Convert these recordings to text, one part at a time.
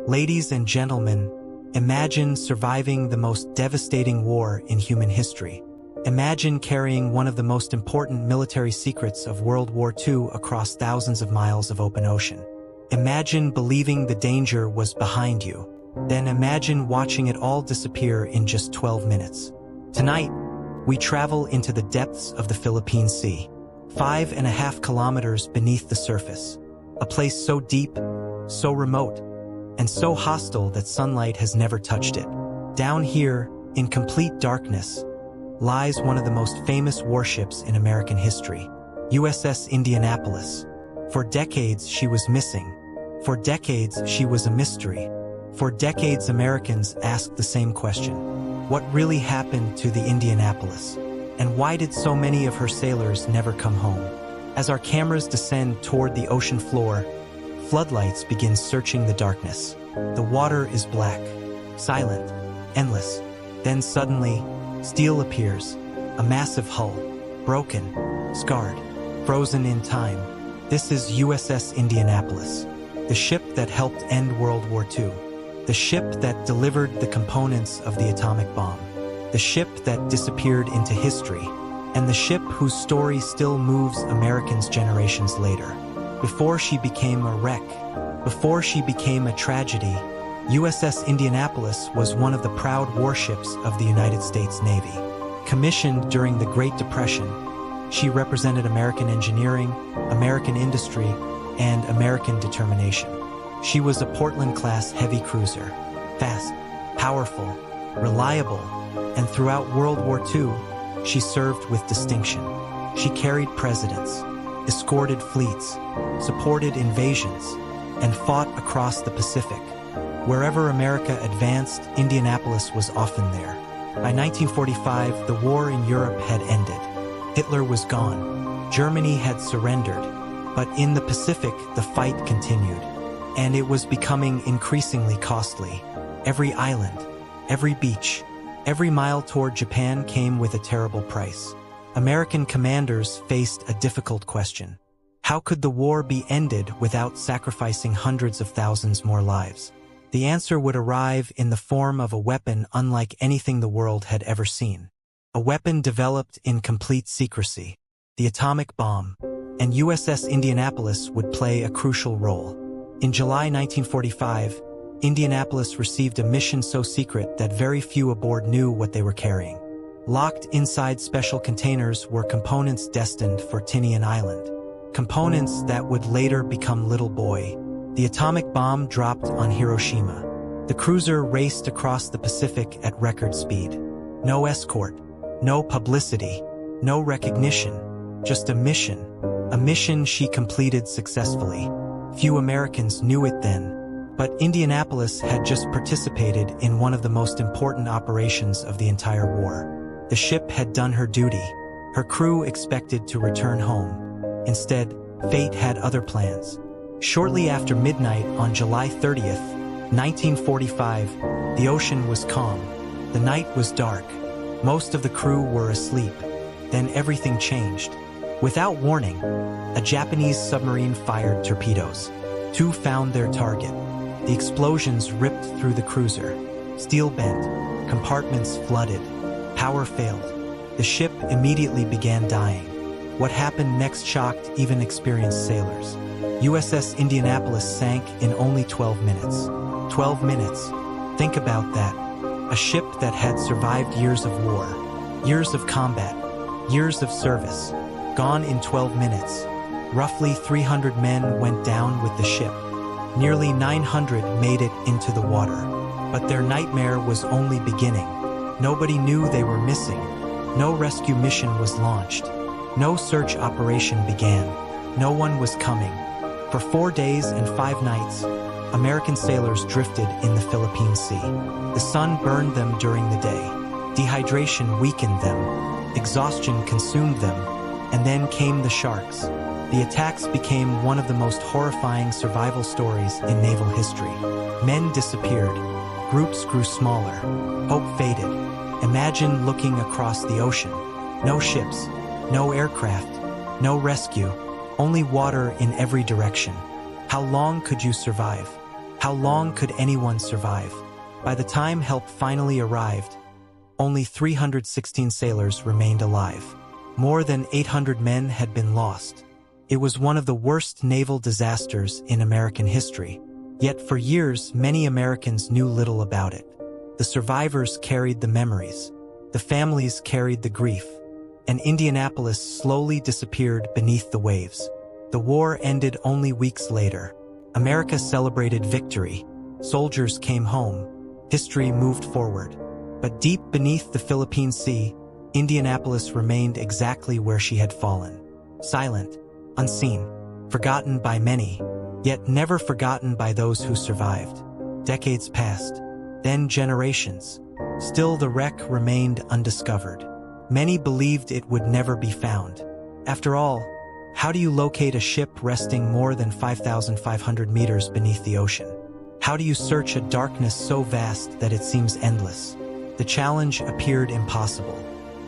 Ladies and gentlemen, imagine surviving the most devastating war in human history. Imagine carrying one of the most important military secrets of World War II across thousands of miles of open ocean. Imagine believing the danger was behind you. Then imagine watching it all disappear in just 12 minutes. Tonight, we travel into the depths of the Philippine Sea, 5.5 kilometers beneath the surface. A place so deep, so remote, and so hostile that sunlight has never touched it. Down here, in complete darkness, lies one of the most famous warships in American history, USS Indianapolis. For decades, she was missing. For decades, she was a mystery. For decades, Americans asked the same question. What really happened to the Indianapolis? And why did so many of her sailors never come home? As our cameras descend toward the ocean floor, floodlights begin searching the darkness. The water is black, silent, endless. Then suddenly, steel appears, a massive hull, broken, scarred, frozen in time. This is USS Indianapolis, the ship that helped end World War II, the ship that delivered the components of the atomic bomb, the ship that disappeared into history, and the ship whose story still moves Americans generations later. Before she became a wreck, before she became a tragedy, USS Indianapolis was one of the proud warships of the United States Navy. Commissioned during the Great Depression, she represented American engineering, American industry, and American determination. She was a Portland-class heavy cruiser, fast, powerful, reliable, and throughout World War II, she served with distinction. She carried presidents, escorted fleets, supported invasions, and fought across the Pacific. Wherever America advanced, Indianapolis was often there. By 1945, the war in Europe had ended. Hitler was gone. Germany had surrendered. But in the Pacific, the fight continued. And it was becoming increasingly costly. Every island, every beach, every mile toward Japan came with a terrible price. American commanders faced a difficult question. How could the war be ended without sacrificing hundreds of thousands more lives? The answer would arrive in the form of a weapon unlike anything the world had ever seen. A weapon developed in complete secrecy, the atomic bomb, and USS Indianapolis would play a crucial role. In July 1945, Indianapolis received a mission so secret that very few aboard knew what they were carrying. Locked inside special containers were components destined for Tinian Island. Components that would later become Little Boy. The atomic bomb dropped on Hiroshima. The cruiser raced across the Pacific at record speed. No escort, no publicity, no recognition, just a mission she completed successfully. Few Americans knew it then, but Indianapolis had just participated in one of the most important operations of the entire war. The ship had done her duty. Her crew expected to return home. Instead, fate had other plans. Shortly after midnight on July 30th, 1945, the ocean was calm. The night was dark. Most of the crew were asleep. Then everything changed. Without warning, a Japanese submarine fired torpedoes. 2 found their target. The explosions ripped through the cruiser. Steel bent, compartments flooded, power failed. The ship immediately began dying. What happened next shocked even experienced sailors. USS Indianapolis sank in only 12 minutes. 12 minutes. Think about that. A ship that had survived years of war, years of combat, years of service, gone in 12 minutes. Roughly 300 men went down with the ship. Nearly 900 made it into the water. But their nightmare was only beginning. Nobody knew they were missing. No rescue mission was launched. No search operation began. No one was coming. For 4 days and 5 nights, American sailors drifted in the Philippine Sea. The sun burned them during the day. Dehydration weakened them. Exhaustion consumed them. And then came the sharks. The attacks became one of the most horrifying survival stories in naval history. Men disappeared. Groups grew smaller. Hope faded. Imagine looking across the ocean. No ships. No aircraft, no rescue, only water in every direction. How long could you survive? How long could anyone survive? By the time help finally arrived, only 316 sailors remained alive. More than 800 men had been lost. It was one of the worst naval disasters in American history. Yet for years, many Americans knew little about it. The survivors carried the memories. The families carried the grief. And Indianapolis slowly disappeared beneath the waves. The war ended only weeks later. America celebrated victory. Soldiers came home. History moved forward. But deep beneath the Philippine Sea, Indianapolis remained exactly where she had fallen. Silent, unseen, forgotten by many, yet never forgotten by those who survived. Decades passed, then generations. Still the wreck remained undiscovered. Many believed it would never be found. After all, how do you locate a ship resting more than 5,500 meters beneath the ocean? How do you search a darkness so vast that it seems endless? The challenge appeared impossible.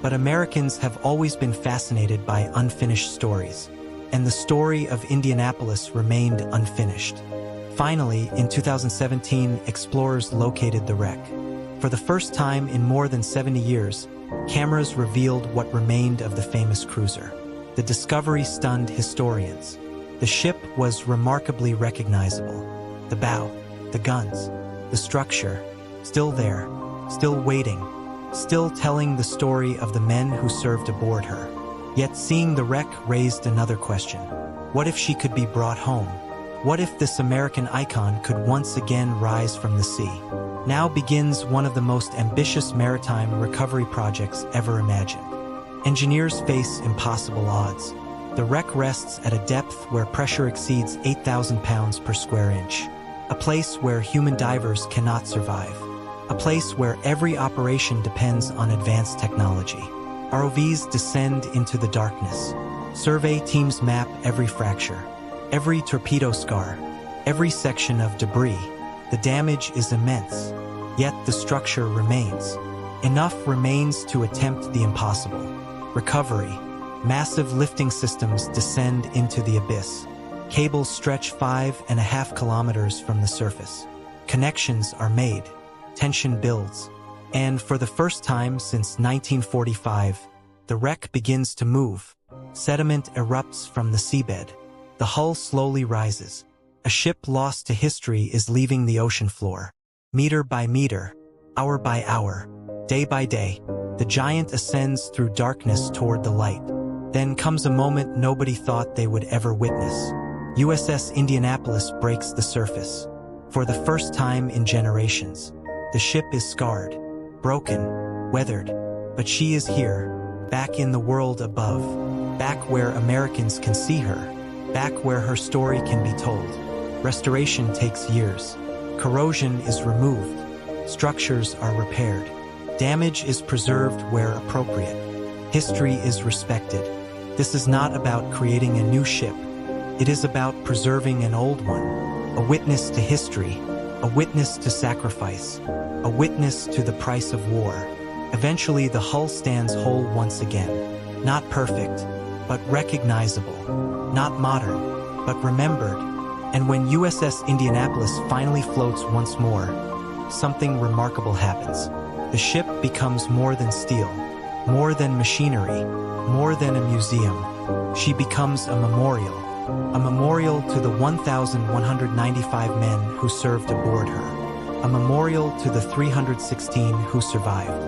But Americans have always been fascinated by unfinished stories, and the story of Indianapolis remained unfinished. Finally, in 2017, explorers located the wreck. For the first time in more than 70 years, cameras revealed what remained of the famous cruiser. The discovery stunned historians. The ship was remarkably recognizable. The bow, the guns, the structure, still there, still waiting, still telling the story of the men who served aboard her. Yet seeing the wreck raised another question. What if she could be brought home? What if this American icon could once again rise from the sea? Now begins one of the most ambitious maritime recovery projects ever imagined. Engineers face impossible odds. The wreck rests at a depth where pressure exceeds 8,000 pounds per square inch. A place where human divers cannot survive. A place where every operation depends on advanced technology. ROVs descend into the darkness. Survey teams map every fracture, every torpedo scar, every section of debris. The damage is immense, yet the structure remains. Enough remains to attempt the impossible. Recovery. Massive lifting systems descend into the abyss. Cables stretch 5.5 kilometers from the surface. Connections are made. Tension builds. And for the first time since 1945, the wreck begins to move. Sediment erupts from the seabed. The hull slowly rises. A ship lost to history is leaving the ocean floor. Meter by meter, hour by hour, day by day, the giant ascends through darkness toward the light. Then comes a moment nobody thought they would ever witness. USS Indianapolis breaks the surface. For the first time in generations, the ship is scarred, broken, weathered, but she is here, back in the world above, back where Americans can see her, back where her story can be told. Restoration takes years. Corrosion is removed. Structures are repaired. Damage is preserved where appropriate. History is respected. This is not about creating a new ship. It is about preserving an old one, a witness to history, a witness to sacrifice, a witness to the price of war. Eventually, the hull stands whole once again. Not perfect, but recognizable. Not modern, but remembered. And when USS Indianapolis finally floats once more, something remarkable happens. The ship becomes more than steel, more than machinery, more than a museum. She becomes a memorial to the 1,195 men who served aboard her, a memorial to the 316 who survived,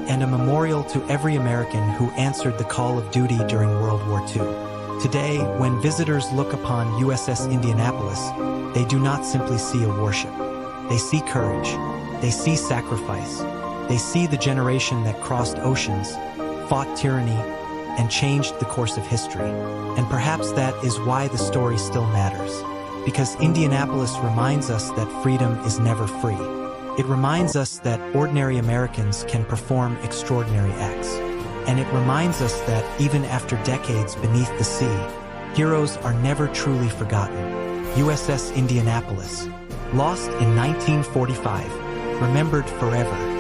and a memorial to every American who answered the call of duty during World War II. Today, when visitors look upon USS Indianapolis, they do not simply see a warship. They see courage. They see sacrifice. They see the generation that crossed oceans, fought tyranny, and changed the course of history. And perhaps that is why the story still matters. Because Indianapolis reminds us that freedom is never free. It reminds us that ordinary Americans can perform extraordinary acts. And it reminds us that even after decades beneath the sea, heroes are never truly forgotten. USS Indianapolis, lost in 1945, remembered forever.